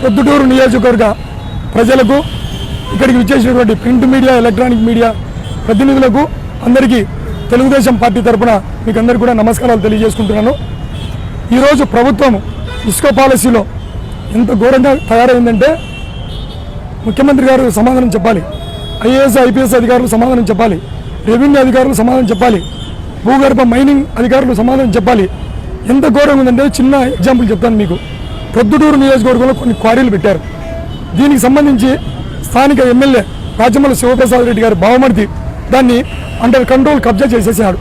ప్రొద్దుటూరు నియోజకవర్గ ప్రజలకు, ఇక్కడికి విచ్చేసినటువంటి ప్రింట్ మీడియా, ఎలక్ట్రానిక్ మీడియా ప్రతినిధులకు అందరికీ తెలుగుదేశం పార్టీ తరఫున మీకు అందరికీ కూడా నమస్కారాలు తెలియజేసుకుంటున్నాను. ఈరోజు ప్రభుత్వం ఇసుక పాలసీలో ఎంత ఘోరంగా తయారైందంటే ముఖ్యమంత్రి గారు సమాధానం చెప్పాలి, ఐఏఎస్ ఐపీఎస్ అధికారులు సమాధానం చెప్పాలి, రెవెన్యూ అధికారులు సమాధానం చెప్పాలి, భూగర్భ మైనింగ్ అధికారులు సమాధానం చెప్పాలి. ఎంత ఘోరంగా ఉందంటే చిన్న ఎగ్జాంపుల్ చెప్తాను మీకు. ప్రొద్దుటూరు నియోజకవర్గంలో కొన్ని క్వారీలు పెట్టారు. దీనికి సంబంధించి స్థానిక ఎమ్మెల్యే రాజమల్లి శివప్రసాద్ రెడ్డి గారి బావమర్ది దాన్ని అండర్ కంట్రోల్ కబ్జా చేసేసాడు.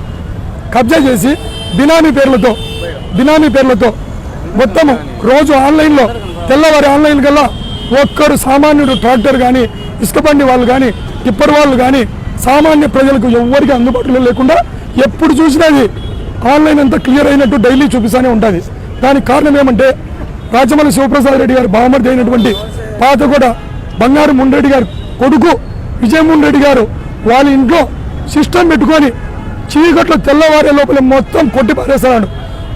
కబ్జా చేసి బినామీ పేర్లతో మొత్తము రోజు ఆన్లైన్లో తెల్లవారి ఆన్లైన్ కల్లా ఒక్కరు సామాన్యుడు ట్రాక్టర్ కానీ, ఇసుక బండి వాళ్ళు కానీ, టిప్పర్ వాళ్ళు కానీ సామాన్య ప్రజలకు ఎవరికి అందుబాటులో లేకుండా ఎప్పుడు చూసినా అది ఆన్లైన్ అంతా క్లియర్ అయినట్టు డైలీ చూపిస్తూనే ఉంటుంది. దానికి కారణం ఏమంటే రాజమల్లి శివప్రసాద్ రెడ్డి గారు బావమర్ది అయినటువంటి పాతగూడ బంగారు మున్రెడ్డి గారు కొడుకు విజయమోహన్ రెడ్డి గారు వాళ్ళ ఇంట్లో సిస్టమ్ పెట్టుకొని చీకట్లో తెల్లవారే లోపల మొత్తం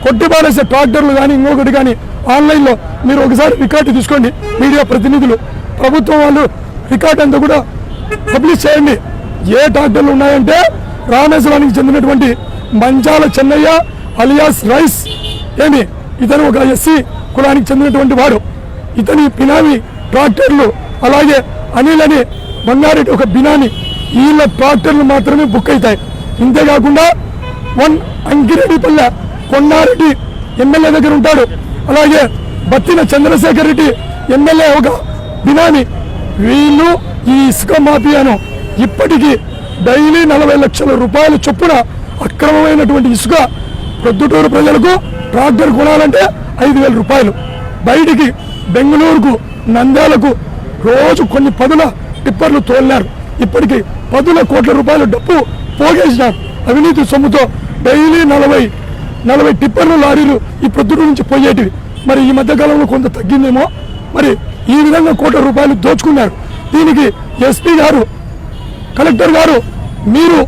కొట్టిపారేసే ట్రాక్టర్లు కానీ ఇంకొకటి కానీ ఆన్లైన్లో మీరు ఒకసారి రికార్డు తీసుకోండి. మీడియా ప్రతినిధులు, ప్రభుత్వం వాళ్ళు రికార్డు అంతా కూడా పబ్లిష్ చేయండి. ఏ ట్రాక్టర్లు ఉన్నాయంటే రామేశ్వరానికి చెందినటువంటి మంచాల చెన్నయ్య అలియాస్ రైస్ ఇతను ఒక ఎస్సీ కులానికి చెందినటువంటి వాడు. ఇతని బినామీ ట్రాక్టర్లు, అలాగే అనిల్ అని బంగారెడ్డి ఒక బినామీ, వీళ్ళ ట్రాక్టర్లు మాత్రమే బుక్ అవుతాయి. ఇంతేకాకుండా అంకిరెడ్డిపల్లె కొండారెడ్డి ఎమ్మెల్యే దగ్గర ఉంటాడు, అలాగే బత్తిన చంద్రశేఖర్ రెడ్డి ఎమ్మెల్యే ఒక బినామీ. వీళ్ళు ఈ ఇసుక మాఫియాను ఇప్పటికీ డైలీ 40 లక్షల రూపాయల చొప్పున అక్రమమైనటువంటి ఇసుక ప్రొద్దుటూరు ప్రజలకు ట్రాక్టర్ కొనాలంటే 5,000 రూపాయలు, బయటికి బెంగళూరుకు, నంద్యాలకు రోజు కొన్ని 10 టిప్పర్లు తోలినారు. ఇప్పటికీ 10 కోట్ల రూపాయలు డబ్బు పోగేసినారు అవినీతి సొమ్ముతో. డైలీ 40 టిప్పర్లు, లారీలు ఈ ప్రొద్దుటూరు నుంచి పోయేటివి. మరి ఈ మధ్యకాలంలో కొంత తగ్గిందేమో. మరి ఈ విధంగా కోట్ల రూపాయలు దోచుకున్నారు. దీనికి ఎస్పీ గారు, కలెక్టర్ గారు, మీరు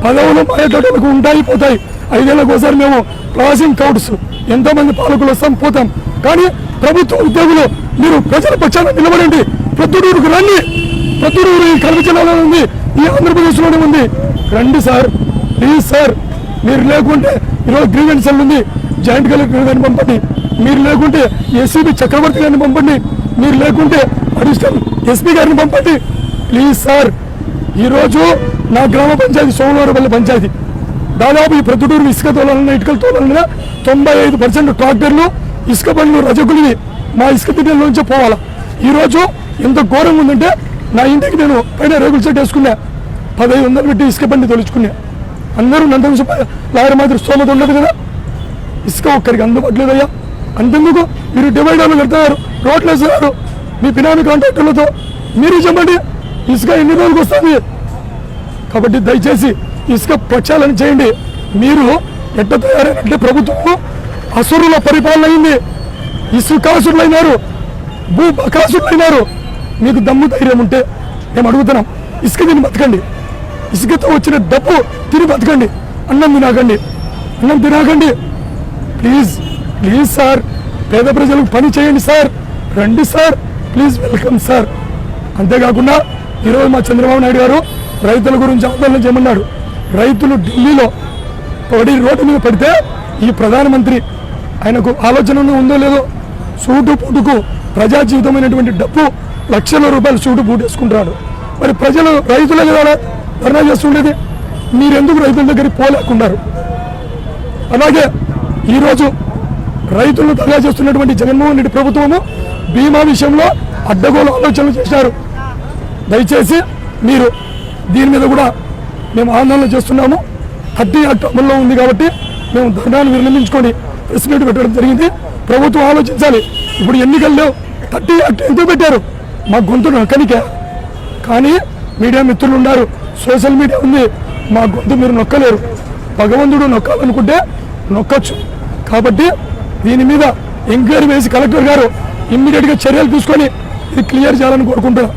పదవులు మాయటోటలకు ఉంటాయిపోతాయి. 5 ఏళ్ళకు ఒకసారి మేము క్రాసింగ్ కౌట్స్ ఎంతోమంది పాలకులు వస్తాం పోతాం, కానీ ప్రభుత్వ ఉద్యోగులు మీరు ప్రజల పక్షాన నిలబడండి. ప్రొద్దుటూరుకు రండి. ప్రొద్దుటూరు ఈ కడప జిల్లాలో ఉంది, ఈ ఆంధ్రప్రదేశ్లోనే ఉంది. రండి సార్, ప్లీజ్ సార్. మీరు లేకుంటే ఈరోజు గ్రీవెన్స్ ఉంది, జాయింట్ కలెక్టర్ గారిని పంపండి. మీరు లేకుంటే ఎస్సీబీ చక్రవర్తి గారిని పంపండి. మీరు లేకుంటే అడిషనల్ ఎస్పీ గారిని పంపండి. Please sir. ఈరోజు నా గ్రామ పంచాయతీ సోమవారపల్లి పంచాయతీ దాదాపు ఈ ప్రొద్దుటూరు ఇసుక తోలాలన్నా, ఇటుకల తోలాలన్నా 95% ట్రాక్టర్లు, ఇసుక బండ్లు, రజకులు మా ఇసుక తిన్నెల్లోంచే పోవాలా. ఈరోజు ఎంత ఘోరంగా ఉందంటే నా ఇంటికి నేను పైన రేగుల సెట్ వేసుకున్నా, 1500 పెట్టి ఇసుక బండి తొలుచుకున్నా. అందరూ నందవంశ లాయర్ మాదిరి స్తోమత ఉండదు కదా. ఇసుక ఒక్కరికి అందుబాటులేదయ్యా. అంతెందుకు మీరు డివైడర్లు కడుతున్నారు, రోడ్లు వేస్తున్నారు మీ బినామీ కాంట్రాక్టర్లతో. మీరు చెప్పండి ఇసుక ఎన్ని రోజులకు వస్తుంది? కాబట్టి దయచేసి ఇసుక ప్రక్షాళన చేయండి. మీరు ఎట్ట తయారైనట్లే ప్రభుత్వము అసురుల పరిపాలన అయింది. ఇసుకాసురులైనారు, భూబకాసురులైనారు. మీకు దమ్ము ధైర్యం ఉంటే మేము అడుగుతున్నాం, ఇసుక తిని బతకండి. ఇసుకతో వచ్చిన డబ్బు తిని బతకండి. అన్నం తినాకండి. ప్లీజ్ సార్, పేద ప్రజలకు పని చేయండి సార్. రండి సార్, ప్లీజ్ వెల్కమ్ సార్. అంతేకాకుండా ఈరోజు మా చంద్రబాబు నాయుడు గారు రైతుల గురించి ఆందోళన చేయమన్నాడు. రైతులు ఢిల్లీలో రోడ్డు మీద పడితే ఈ ప్రధానమంత్రి ఆయనకు ఆలోచన ఉందో లేదో సూటు పూటుకు ప్రజా జీవితమైనటువంటి డబ్బు లక్షల రూపాయలు సూటు పూటు వేసుకుంటున్నాడు. మరి ప్రజలు రైతుల కదా ధర్నా చేస్తుండేది, మీరెందుకు రైతుల దగ్గరికి పోలేకున్నారు? అలాగే ఈరోజు రైతులను ధర్నా చేస్తున్నటువంటి జగన్మోహన్ రెడ్డి ప్రభుత్వము బీమా విషయంలో అడ్డగోలు ఆలోచనలు చేశారు. దయచేసి మీరు దీని మీద కూడా మేము ఆందోళన చేస్తున్నాము. 30 యాక్ట్ అమల్లో ఉంది కాబట్టి మేము ధర్నాన్ని విరమించుకొని ప్రెస్ మీట్ పెట్టడం జరిగింది. ప్రభుత్వం ఆలోచించాలి. ఇప్పుడు ఎన్నికలు లేవు, 30 యాక్ట్ ఎందుకు పెట్టారు? మా గొంతు నొక్కనికే. కానీ మీడియా మిత్రులు ఉన్నారు, సోషల్ మీడియా ఉంది, మా గొంతు మీరు నొక్కలేరు. భగవంతుడు నొక్కాలనుకుంటే నొక్కచ్చు. కాబట్టి దీని మీద ఎంక్వైరీ వేసి కలెక్టర్ గారు ఇమ్మీడియట్గా చర్యలు తీసుకొని ఇది క్లియర్ చేయాలని కోరుకుంటున్నాం.